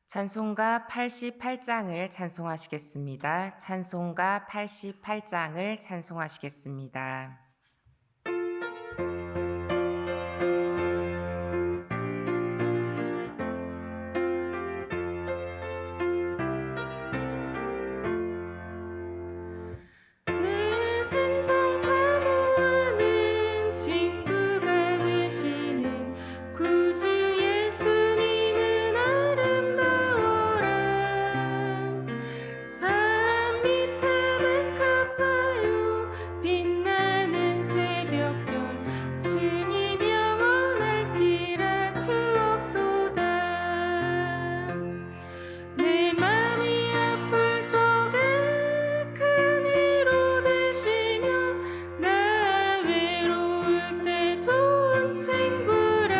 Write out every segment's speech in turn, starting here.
찬송가 88장을 찬송하시겠습니다. 찬송가 88장을 찬송하시겠습니다. 내 진정 사모하는 친구가 되시는 구주 예수님은 아름다워라. 산 밑에 백합화요 빛나는 새벽별 주님 영원할 길아 주옵도다. 내 맘이 아플 적에 큰 위로 되시며 나 외로울 때 좋은 친구라.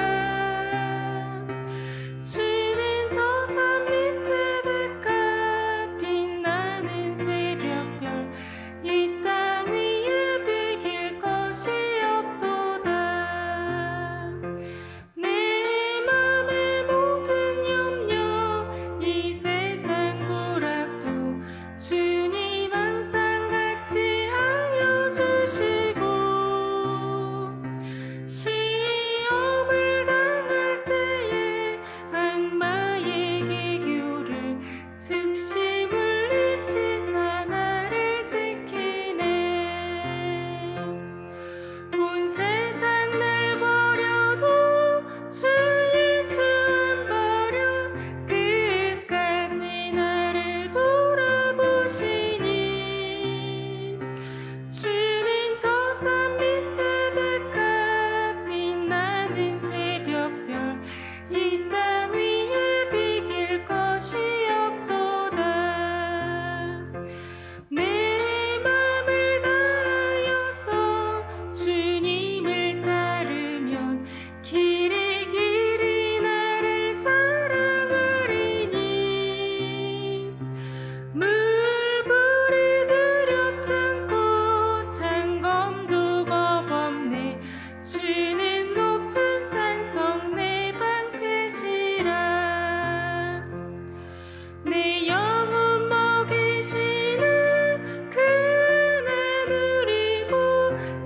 주는 저 산 밑에 백합 빛나는 새벽별 이 땅 위에 비길 것이 없도다. 내 맘의 모든 염려 이 세상 고락도 주님 항상 같이 하여 주시고 시험을 당할 때에 악마의 기교를 즉시 물리치사 나를 지키네. 온 세상 날 버려도 주 예수 안 버려 끝까지 나를 돌아보시니. 주는 저 산 밑에 백합 빛나는 새벽별 이 땅 위에 비길 것이 없도다. 내 맘을 다하여서 주님을 따르면 길이 길이 나를 사랑하리니. 물불이 두렵지 않고 창검도 겁없네. 주는 높은 산성 내 방패시라. 내 영혼 먹이시는 그는 누리고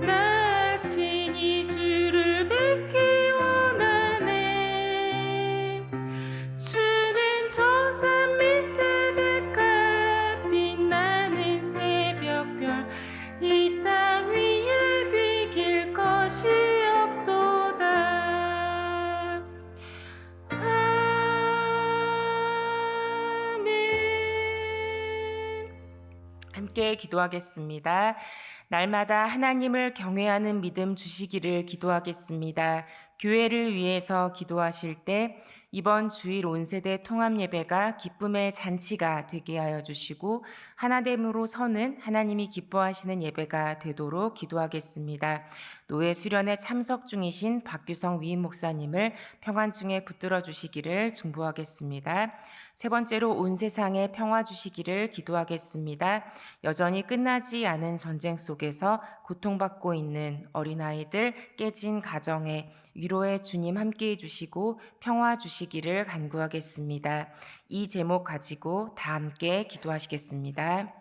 나 친히 주를 뵙기 원하네. 주는 저 산 밑에 백합 빛나는 새벽별 이 땅 위에 비길 것이 없도다. 아멘. 함께 기도하겠습니다. 날마다 하나님을 경외하는 믿음 주시기를 기도하겠습니다. 교회를 위해서 기도하실 때 이번 주일 온세대 통합예배가 기쁨의 잔치가 되게 하여 주시고 하나됨으로 서는 하나님이 기뻐하시는 예배가 되도록 기도하겠습니다. 노예 수련에 참석 중이신 박규성 위임 목사님을 평안 중에 붙들어 주시기를 중보하겠습니다. 세 번째로 온 세상에 평화 주시기를 기도하겠습니다. 여전히 끝나지 않은 전쟁 속에서 고통받고 있는 어린아이들, 깨진 가정에 위로의 주님 함께해 주시고 평화 주시기를 간구하겠습니다. 이 제목 가지고 다 함께 기도하시겠습니다.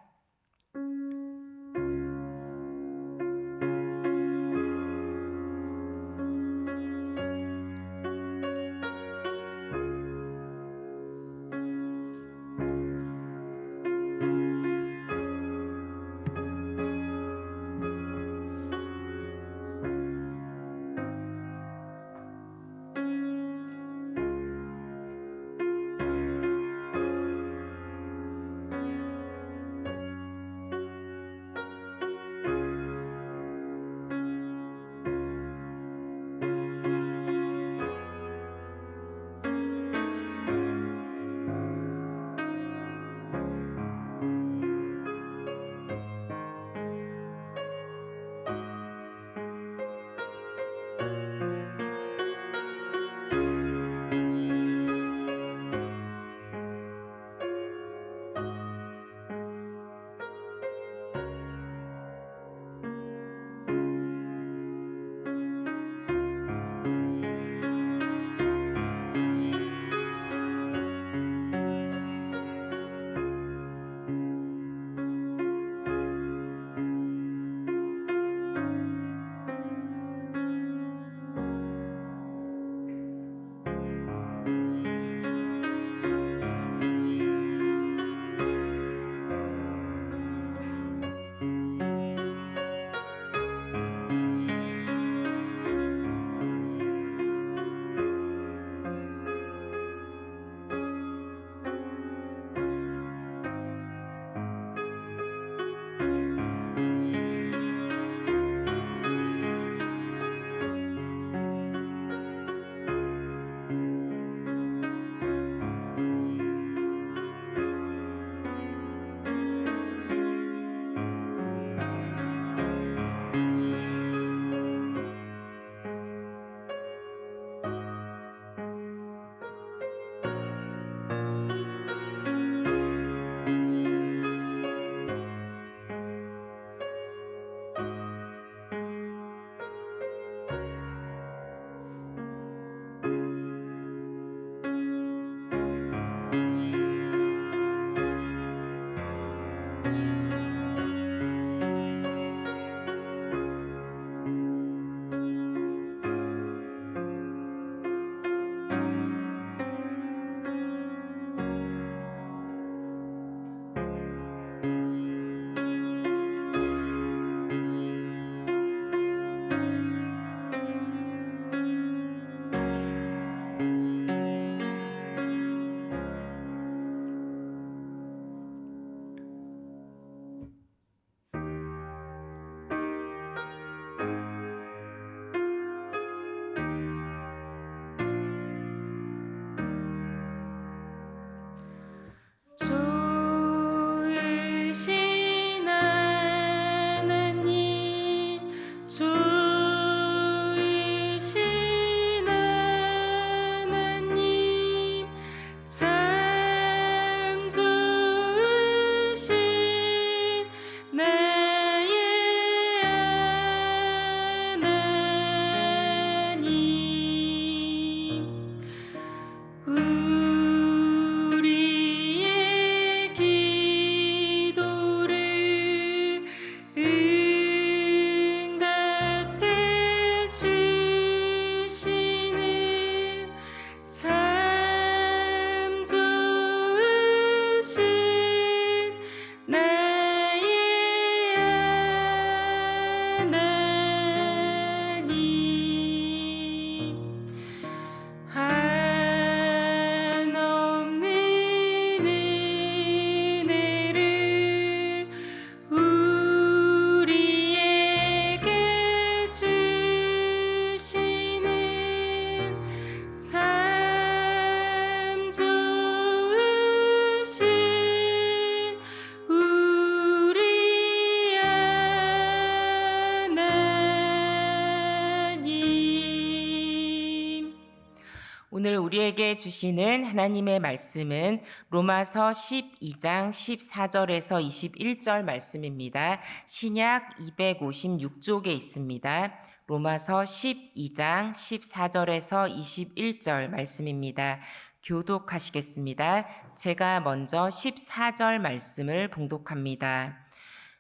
오늘 우리에게 주시는 하나님의 말씀은 로마서 12장 14절에서 21절 말씀입니다. 신약 256쪽에 있습니다. 로마서 12장 14절에서 21절 말씀입니다. 교독하시겠습니다. 제가 먼저 14절 말씀을 봉독합니다.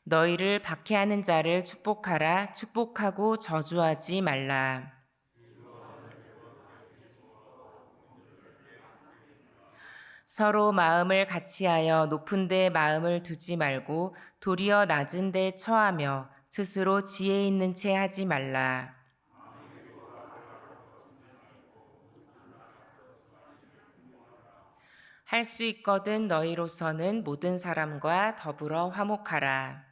너희를 박해하는 자를 축복하라. 축복하고 저주하지 말라. 서로 마음을 같이하여 높은 데 마음을 두지 말고 도리어 낮은 데 처하며 스스로 지혜 있는 채 하지 말라. 할 수 있거든 너희로서는 모든 사람과 더불어 화목하라.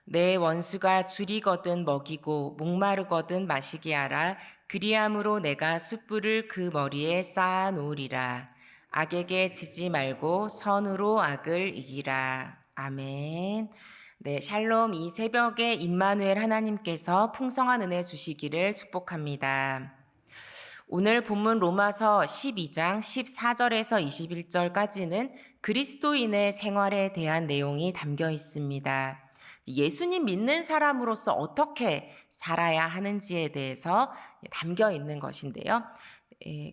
내 원수가 줄이거든 먹이고 목마르거든 마시게 하라. 그리함으로 내가 숯불을 그 머리에 쌓아 놓으리라. 악에게 지지 말고 선으로 악을 이기라. 아멘. 네, 샬롬. 이 새벽에 임마누엘 하나님께서 풍성한 은혜 주시기를 축복합니다. 오늘 본문 로마서 12장 14절에서 21절까지는 그리스도인의 생활에 대한 내용이 담겨 있습니다. 예수님 믿는 사람으로서 어떻게 살아야 하는지에 대해서 담겨 있는 것인데요.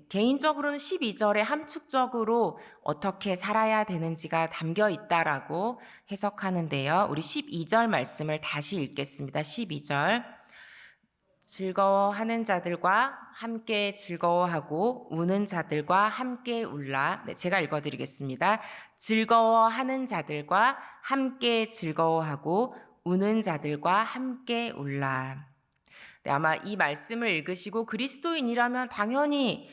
개인적으로는 12절에 함축적으로 어떻게 살아야 되는지가 담겨 있다라고 해석하는데요. 우리 12절 말씀을 다시 읽겠습니다. 12절. 즐거워하는 자들과 함께 즐거워하고 우는 자들과 함께 울라. 네, 제가 읽어드리겠습니다. 즐거워하는 자들과 함께 즐거워하고 우는 자들과 함께 울라. 네, 아마 이 말씀을 읽으시고 그리스도인이라면 당연히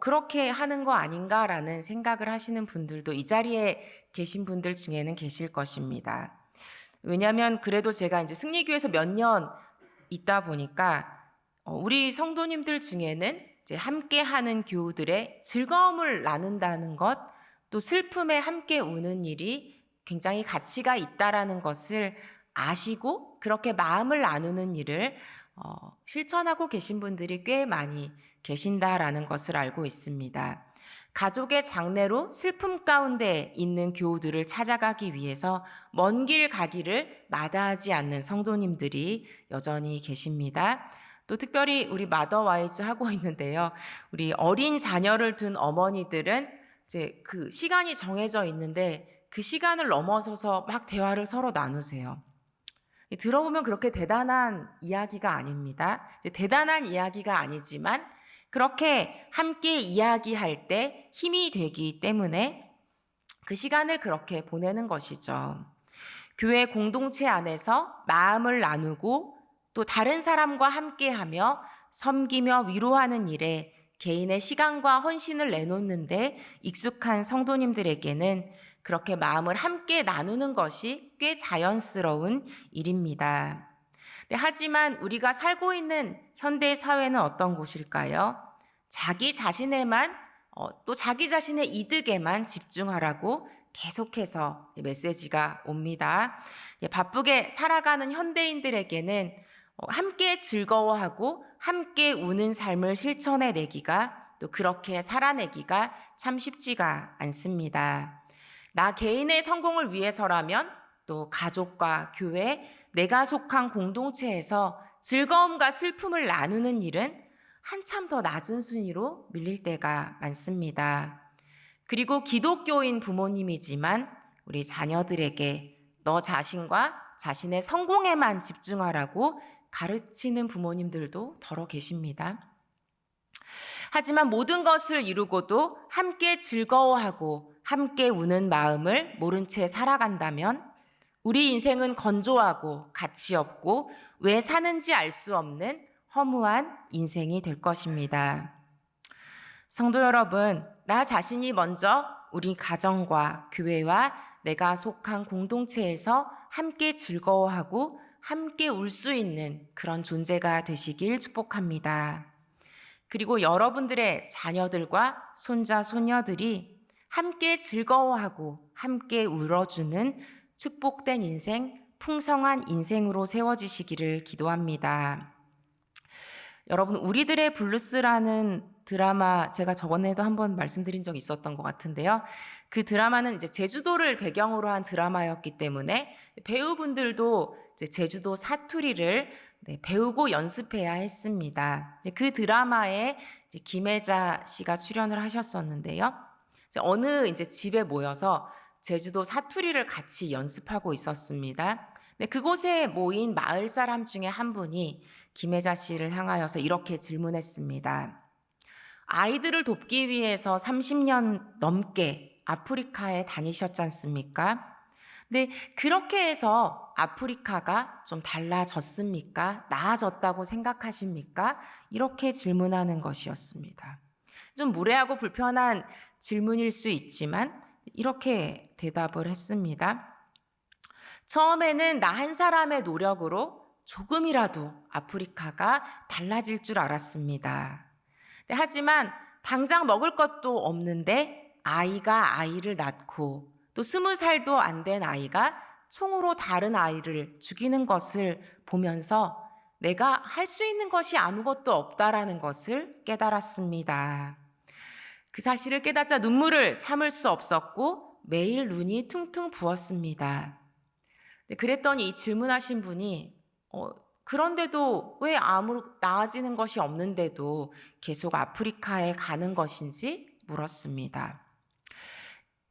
그렇게 하는 거 아닌가라는 생각을 하시는 분들도 이 자리에 계신 분들 중에는 계실 것입니다. 왜냐하면 그래도 제가 이제 승리교회에서 몇 년 있다 보니까 우리 성도님들 중에는 이제 함께하는 교우들의 즐거움을 나눈다는 것, 또 슬픔에 함께 우는 일이 굉장히 가치가 있다라는 것을 아시고 그렇게 마음을 나누는 일을 실천하고 계신 분들이 꽤 많이 계신다라는 것을 알고 있습니다. 가족의 장례로 슬픔 가운데 있는 교우들을 찾아가기 위해서 먼 길 가기를 마다하지 않는 성도님들이 여전히 계십니다. 또 특별히 우리 마더와이즈 하고 있는데요. 우리 어린 자녀를 둔 어머니들은 이제 그 시간이 정해져 있는데 그 시간을 넘어서서 막 대화를 서로 나누세요. 들어보면 그렇게 대단한 이야기가 아닙니다. 대단한 이야기가 아니지만 그렇게 함께 이야기할 때 힘이 되기 때문에 그 시간을 그렇게 보내는 것이죠. 교회 공동체 안에서 마음을 나누고 또 다른 사람과 함께하며 섬기며 위로하는 일에 개인의 시간과 헌신을 내놓는데 익숙한 성도님들에게는 그렇게 마음을 함께 나누는 것이 꽤 자연스러운 일입니다. 하지만 우리가 살고 있는 현대 사회는 어떤 곳일까요? 자기 자신에만 또 자기 자신의 이득에만 집중하라고 계속해서 메시지가 옵니다. 바쁘게 살아가는 현대인들에게는 함께 즐거워하고 함께 우는 삶을 실천해내기가 또 그렇게 살아내기가 참 쉽지가 않습니다. 나 개인의 성공을 위해서라면 또 가족과 교회, 내가 속한 공동체에서 즐거움과 슬픔을 나누는 일은 한참 더 낮은 순위로 밀릴 때가 많습니다. 그리고 기독교인 부모님이지만 우리 자녀들에게 너 자신과 자신의 성공에만 집중하라고 가르치는 부모님들도 더러 계십니다. 하지만 모든 것을 이루고도 함께 즐거워하고 함께 우는 마음을 모른 채 살아간다면 우리 인생은 건조하고 가치 없고 왜 사는지 알 수 없는 허무한 인생이 될 것입니다. 성도 여러분, 나 자신이 먼저 우리 가정과 교회와 내가 속한 공동체에서 함께 즐거워하고 함께 울 수 있는 그런 존재가 되시길 축복합니다. 그리고 여러분들의 자녀들과 손자, 손녀들이 함께 즐거워하고 함께 울어주는 축복된 인생, 풍성한 인생으로 세워지시기를 기도합니다. 여러분, 우리들의 블루스라는 드라마 제가 저번에도 한번 말씀드린 적이 있었던 것 같은데요. 그 드라마는 이제 제주도를 배경으로 한 드라마였기 때문에 배우분들도 이제 제주도 사투리를 배우고 연습해야 했습니다. 그 드라마에 이제 김혜자 씨가 출연을 하셨었는데요. 어느 이제 집에 모여서 제주도 사투리를 같이 연습하고 있었습니다. 그곳에 모인 마을 사람 중에 한 분이 김혜자 씨를 향하여서 이렇게 질문했습니다. 아이들을 돕기 위해서 30년 넘게 아프리카에 다니셨지 않습니까? 근데 그렇게 해서 아프리카가 좀 달라졌습니까? 나아졌다고 생각하십니까? 이렇게 질문하는 것이었습니다. 좀 무례하고 불편한 질문일 수 있지만 이렇게 대답을 했습니다. 처음에는 나 한 사람의 노력으로 조금이라도 아프리카가 달라질 줄 알았습니다. 하지만 당장 먹을 것도 없는데 아이가 아이를 낳고 또 20살도 안 된 아이가 총으로 다른 아이를 죽이는 것을 보면서 내가 할 수 있는 것이 아무것도 없다라는 것을 깨달았습니다. 그 사실을 깨닫자 눈물을 참을 수 없었고 매일 눈이 퉁퉁 부었습니다. 그랬더니 이 질문하신 분이 그런데도 왜 아무 나아지는 것이 없는데도 계속 아프리카에 가는 것인지 물었습니다.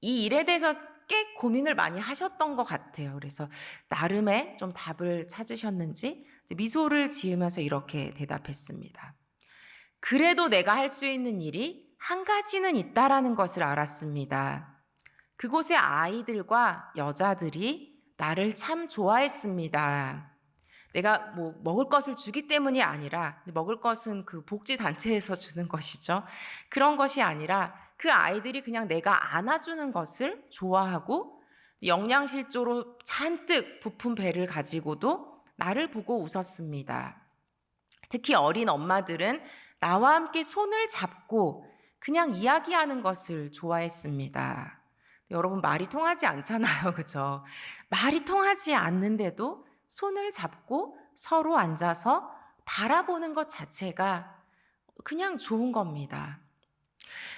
이 일에 대해서 꽤 고민을 많이 하셨던 것 같아요. 그래서 나름의 좀 답을 찾으셨는지 미소를 지으면서 이렇게 대답했습니다. 그래도 내가 할 수 있는 일이 한 가지는 있다라는 것을 알았습니다. 그곳의 아이들과 여자들이 나를 참 좋아했습니다. 내가 뭐 먹을 것을 주기 때문이 아니라, 먹을 것은 그 복지단체에서 주는 것이죠. 그런 것이 아니라 그 아이들이 그냥 내가 안아주는 것을 좋아하고 영양실조로 잔뜩 부푼 배를 가지고도 나를 보고 웃었습니다. 특히 어린 엄마들은 나와 함께 손을 잡고 그냥 이야기하는 것을 좋아했습니다. 여러분, 말이 통하지 않잖아요. 그죠? 말이 통하지 않는데도 손을 잡고 서로 앉아서 바라보는 것 자체가 그냥 좋은 겁니다.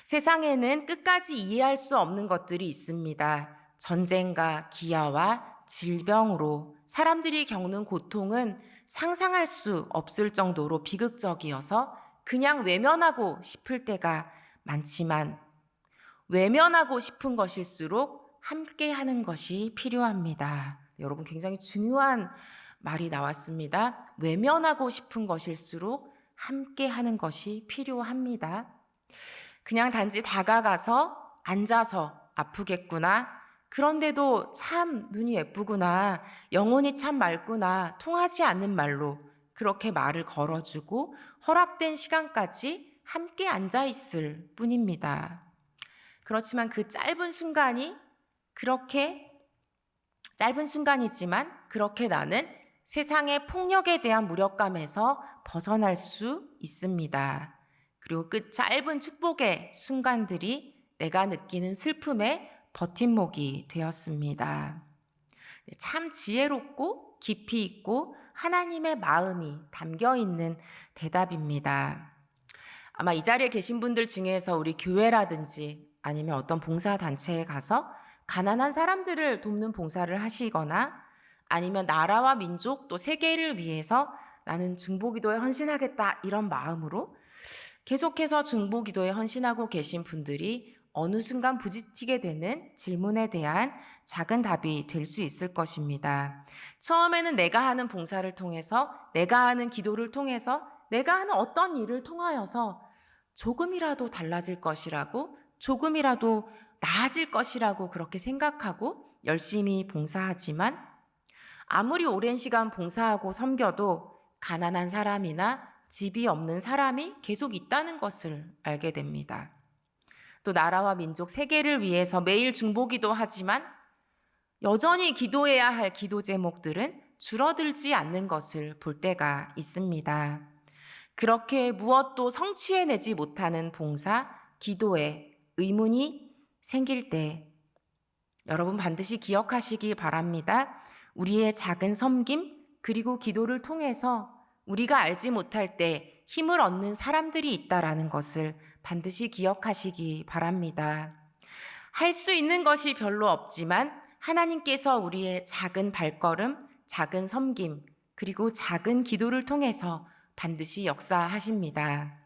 세상에는 끝까지 이해할 수 없는 것들이 있습니다. 전쟁과 기아와 질병으로 사람들이 겪는 고통은 상상할 수 없을 정도로 비극적이어서 그냥 외면하고 싶을 때가 많지만 외면하고 싶은 것일수록 함께 하는 것이 필요합니다. 여러분, 굉장히 중요한 말이 나왔습니다. 외면하고 싶은 것일수록 함께 하는 것이 필요합니다. 그냥 단지 다가가서 앉아서 아프겠구나, 그런데도 참 눈이 예쁘구나, 영혼이 참 맑구나, 통하지 않는 말로 그렇게 말을 걸어주고 허락된 시간까지 함께 앉아있을 뿐입니다. 그렇지만 그 짧은 순간이 그렇게 짧은 순간이지만 그렇게 나는 세상의 폭력에 대한 무력감에서 벗어날 수 있습니다. 그리고 그 짧은 축복의 순간들이 내가 느끼는 슬픔의 버팀목이 되었습니다. 참 지혜롭고 깊이 있고 하나님의 마음이 담겨 있는 대답입니다. 아마 이 자리에 계신 분들 중에서 우리 교회라든지 아니면 어떤 봉사단체에 가서 가난한 사람들을 돕는 봉사를 하시거나 아니면 나라와 민족 또 세계를 위해서 나는 중보기도에 헌신하겠다, 이런 마음으로 계속해서 중보기도에 헌신하고 계신 분들이 어느 순간 부딪히게 되는 질문에 대한 작은 답이 될 수 있을 것입니다. 처음에는 내가 하는 봉사를 통해서, 내가 하는 기도를 통해서, 내가 하는 어떤 일을 통하여서 조금이라도 달라질 것이라고, 조금이라도 나아질 것이라고 그렇게 생각하고 열심히 봉사하지만 아무리 오랜 시간 봉사하고 섬겨도 가난한 사람이나 집이 없는 사람이 계속 있다는 것을 알게 됩니다. 또 나라와 민족, 세계를 위해서 매일 중보기도 하지만 여전히 기도해야 할 기도 제목들은 줄어들지 않는 것을 볼 때가 있습니다. 그렇게 무엇도 성취해내지 못하는 봉사, 기도에 의문이 생길 때 여러분 반드시 기억하시기 바랍니다. 우리의 작은 섬김 그리고 기도를 통해서 우리가 알지 못할 때 힘을 얻는 사람들이 있다라는 것을 반드시 기억하시기 바랍니다. 할 수 있는 것이 별로 없지만 하나님께서 우리의 작은 발걸음, 작은 섬김, 그리고 작은 기도를 통해서 반드시 역사하십니다.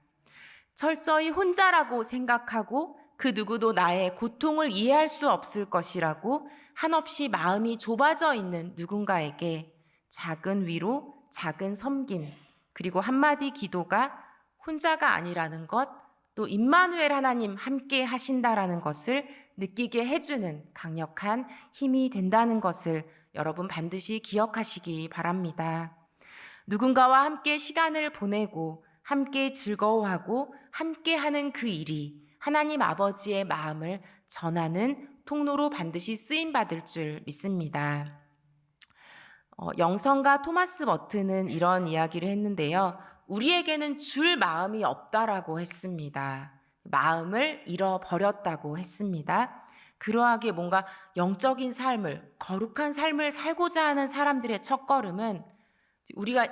철저히 혼자라고 생각하고 그 누구도 나의 고통을 이해할 수 없을 것이라고 한없이 마음이 좁아져 있는 누군가에게 작은 위로, 작은 섬김, 그리고 한마디 기도가 혼자가 아니라는 것, 또 임마누엘 하나님 함께 하신다라는 것을 느끼게 해주는 강력한 힘이 된다는 것을 여러분 반드시 기억하시기 바랍니다. 누군가와 함께 시간을 보내고 함께 즐거워하고 함께 하는 그 일이 하나님 아버지의 마음을 전하는 통로로 반드시 쓰임받을 줄 믿습니다. 영성가 토마스 머튼은 이런 이야기를 했는데요. 우리에게는 줄 마음이 없다라고 했습니다. 마음을 잃어버렸다고 했습니다. 그러하게 뭔가 영적인 삶을, 거룩한 삶을 살고자 하는 사람들의 첫걸음은 우리가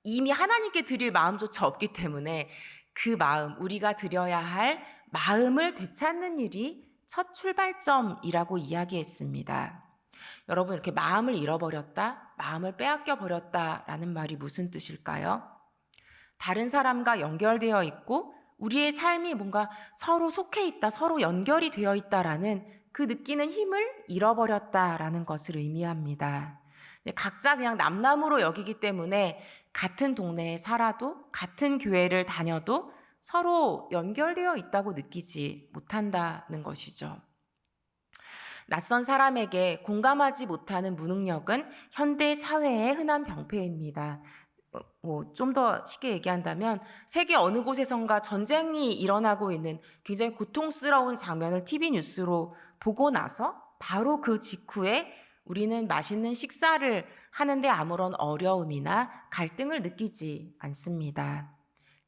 이미 하나님께 드릴 마음조차 없기 때문에 그 마음, 우리가 드려야 할 마음을 되찾는 일이 첫 출발점이라고 이야기했습니다. 여러분, 이렇게 마음을 잃어버렸다, 마음을 빼앗겨 버렸다라는 말이 무슨 뜻일까요? 다른 사람과 연결되어 있고 우리의 삶이 뭔가 서로 속해 있다, 서로 연결이 되어 있다라는 그 느끼는 힘을 잃어버렸다라는 것을 의미합니다. 각자 그냥 남남으로 여기기 때문에 같은 동네에 살아도 같은 교회를 다녀도 서로 연결되어 있다고 느끼지 못한다는 것이죠. 낯선 사람에게 공감하지 못하는 무능력은 현대 사회의 흔한 병폐입니다. 좀 더 쉽게 얘기한다면 세계 어느 곳에선가 전쟁이 일어나고 있는 굉장히 고통스러운 장면을 TV 뉴스로 보고 나서 바로 그 직후에 우리는 맛있는 식사를 하는데 아무런 어려움이나 갈등을 느끼지 않습니다.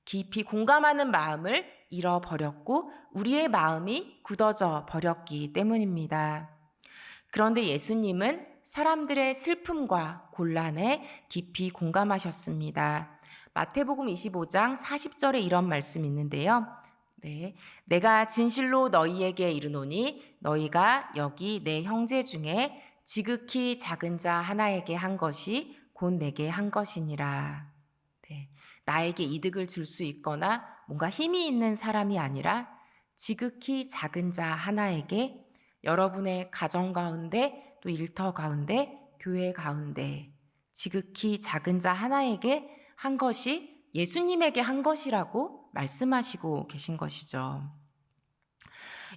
깊이 공감하는 마음을 잃어버렸고 우리의 마음이 굳어져 버렸기 때문입니다. 그런데 예수님은 사람들의 슬픔과 곤란에 깊이 공감하셨습니다. 마태복음 25장 40절에 이런 말씀이 있는데요. 내가 진실로 너희에게 이르노니 너희가 여기 내 형제 중에 지극히 작은 자 하나에게 한 것이 곧 내게 한 것이니라. 나에게 이득을 줄 수 있거나 뭔가 힘이 있는 사람이 아니라 지극히 작은 자 하나에게 여러분의 가정 가운데 또 일터 가운데 교회 가운데 지극히 작은 자 하나에게 한 것이 예수님에게 한 것이라고 말씀하시고 계신 것이죠.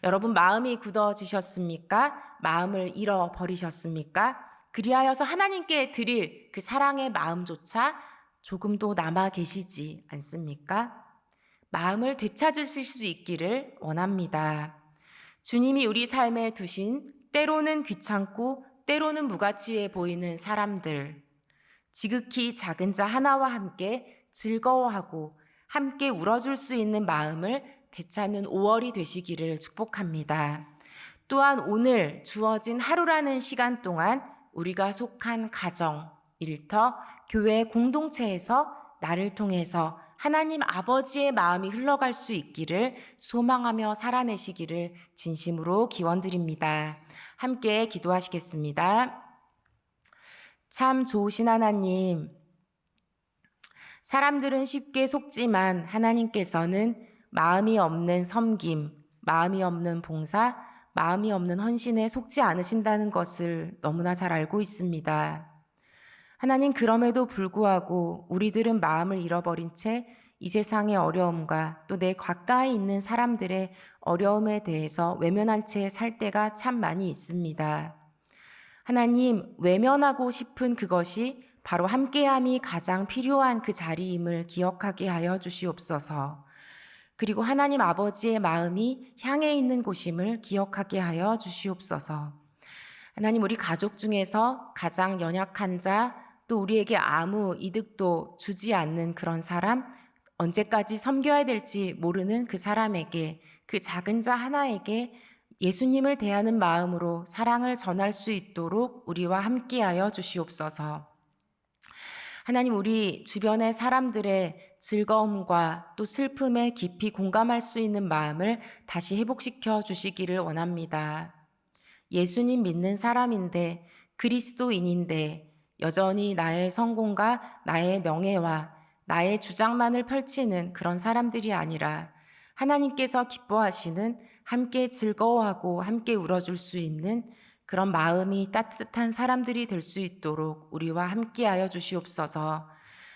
여러분 마음이 굳어지셨습니까? 마음을 잃어버리셨습니까? 그리하여서 하나님께 드릴 그 사랑의 마음조차 조금도 남아 계시지 않습니까? 마음을 되찾으실 수 있기를 원합니다. 주님이 우리 삶에 두신 때로는 귀찮고 때로는 무가치해 보이는 사람들, 지극히 작은 자 하나와 함께 즐거워하고 함께 울어줄 수 있는 마음을 되찾는 5월이 되시기를 축복합니다. 또한 오늘 주어진 하루라는 시간 동안 우리가 속한 가정, 일터, 교회 공동체에서 나를 통해서 하나님 아버지의 마음이 흘러갈 수 있기를 소망하며 살아내시기를 진심으로 기원드립니다. 함께 기도하시겠습니다. 참 좋으신 하나님, 사람들은 쉽게 속지만 하나님께서는 마음이 없는 섬김, 마음이 없는 봉사, 마음이 없는 헌신에 속지 않으신다는 것을 너무나 잘 알고 있습니다. 하나님, 그럼에도 불구하고 우리들은 마음을 잃어버린 채 이 세상의 어려움과 또 내 가까이 있는 사람들의 어려움에 대해서 외면한 채 살 때가 참 많이 있습니다. 하나님, 외면하고 싶은 그것이 바로 함께함이 가장 필요한 그 자리임을 기억하게 하여 주시옵소서. 그리고 하나님 아버지의 마음이 향해 있는 곳임을 기억하게 하여 주시옵소서. 하나님, 우리 가족 중에서 가장 연약한 자, 또 우리에게 아무 이득도 주지 않는 그런 사람, 언제까지 섬겨야 될지 모르는 그 사람에게, 그 작은 자 하나에게 예수님을 대하는 마음으로 사랑을 전할 수 있도록 우리와 함께하여 주시옵소서. 하나님, 우리 주변의 사람들의 즐거움과 또 슬픔에 깊이 공감할 수 있는 마음을 다시 회복시켜 주시기를 원합니다. 예수님 믿는 사람인데, 그리스도인인데 여전히 나의 성공과 나의 명예와 나의 주장만을 펼치는 그런 사람들이 아니라 하나님께서 기뻐하시는, 함께 즐거워하고 함께 울어줄 수 있는 그런 마음이 따뜻한 사람들이 될 수 있도록 우리와 함께하여 주시옵소서.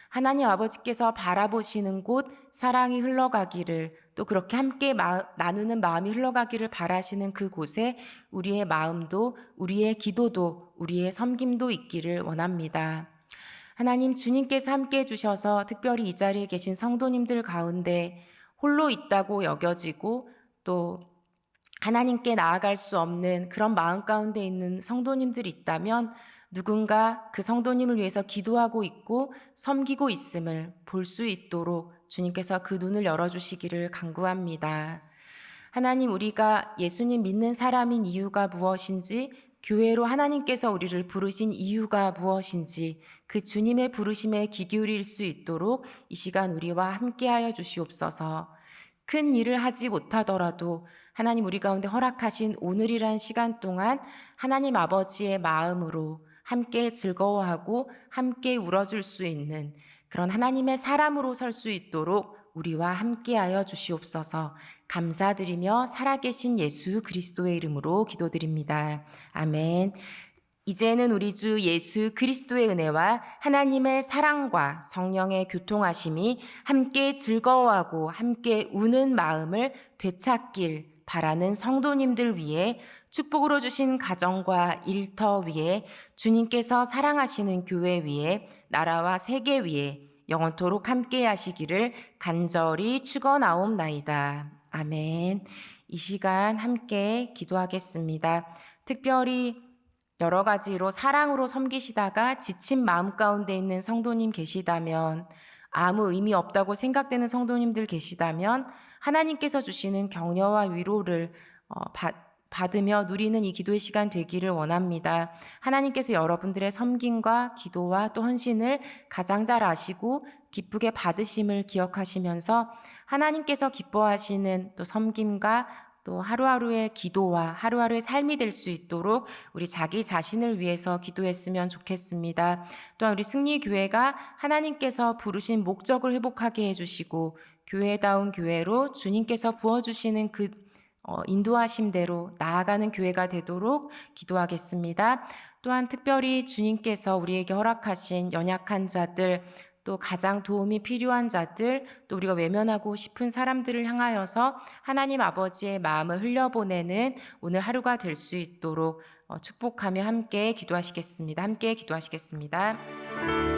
하나님 아버지께서 바라보시는 곳 사랑이 흘러가기를, 또 그렇게 함께 나누는 마음이 흘러가기를 바라시는 그곳에 우리의 마음도, 우리의 기도도, 우리의 섬김도 있기를 원합니다. 하나님, 주님께서 함께 해주셔서 특별히 이 자리에 계신 성도님들 가운데 홀로 있다고 여겨지고 또 하나님께 나아갈 수 없는 그런 마음 가운데 있는 성도님들이 있다면 누군가 그 성도님을 위해서 기도하고 있고 섬기고 있음을 볼 수 있도록 주님께서 그 눈을 열어주시기를 간구합니다. 하나님, 우리가 예수님 믿는 사람인 이유가 무엇인지, 교회로 하나님께서 우리를 부르신 이유가 무엇인지 그 주님의 부르심에 귀 기울일 수 있도록 이 시간 우리와 함께하여 주시옵소서. 큰 일을 하지 못하더라도 하나님, 우리 가운데 허락하신 오늘이란 시간 동안 하나님 아버지의 마음으로 함께 즐거워하고 함께 울어줄 수 있는 그런 하나님의 사람으로 설 수 있도록 우리와 함께하여 주시옵소서. 감사드리며 살아계신 예수 그리스도의 이름으로 기도드립니다. 아멘. 이제는 우리 주 예수 그리스도의 은혜와 하나님의 사랑과 성령의 교통하심이 함께 즐거워하고 함께 우는 마음을 되찾길 바라는 성도님들 위해, 축복으로 주신 가정과 일터 위에, 주님께서 사랑하시는 교회 위에, 나라와 세계 위에 영원토록 함께 하시기를 간절히 축원하옵나이다. 아멘. 이 시간 함께 기도하겠습니다. 특별히 여러 가지로 사랑으로 섬기시다가 지친 마음 가운데 있는 성도님 계시다면, 아무 의미 없다고 생각되는 성도님들 계시다면 하나님께서 주시는 격려와 위로를 받으며 누리는 이 기도의 시간 되기를 원합니다. 하나님께서 여러분들의 섬김과 기도와 또 헌신을 가장 잘 아시고 기쁘게 받으심을 기억하시면서 하나님께서 기뻐하시는 또 섬김과 또 하루하루의 기도와 하루하루의 삶이 될 수 있도록 우리 자기 자신을 위해서 기도했으면 좋겠습니다. 또한 우리 승리교회가 하나님께서 부르신 목적을 회복하게 해주시고 교회다운 교회로 주님께서 부어주시는 그 인도하심대로 나아가는 교회가 되도록 기도하겠습니다. 또한 특별히 주님께서 우리에게 허락하신 연약한 자들, 또 가장 도움이 필요한 자들, 또 우리가 외면하고 싶은 사람들을 향하여서 하나님 아버지의 마음을 흘려보내는 오늘 하루가 될 수 있도록 축복하며 함께 기도하시겠습니다. 함께 기도하시겠습니다.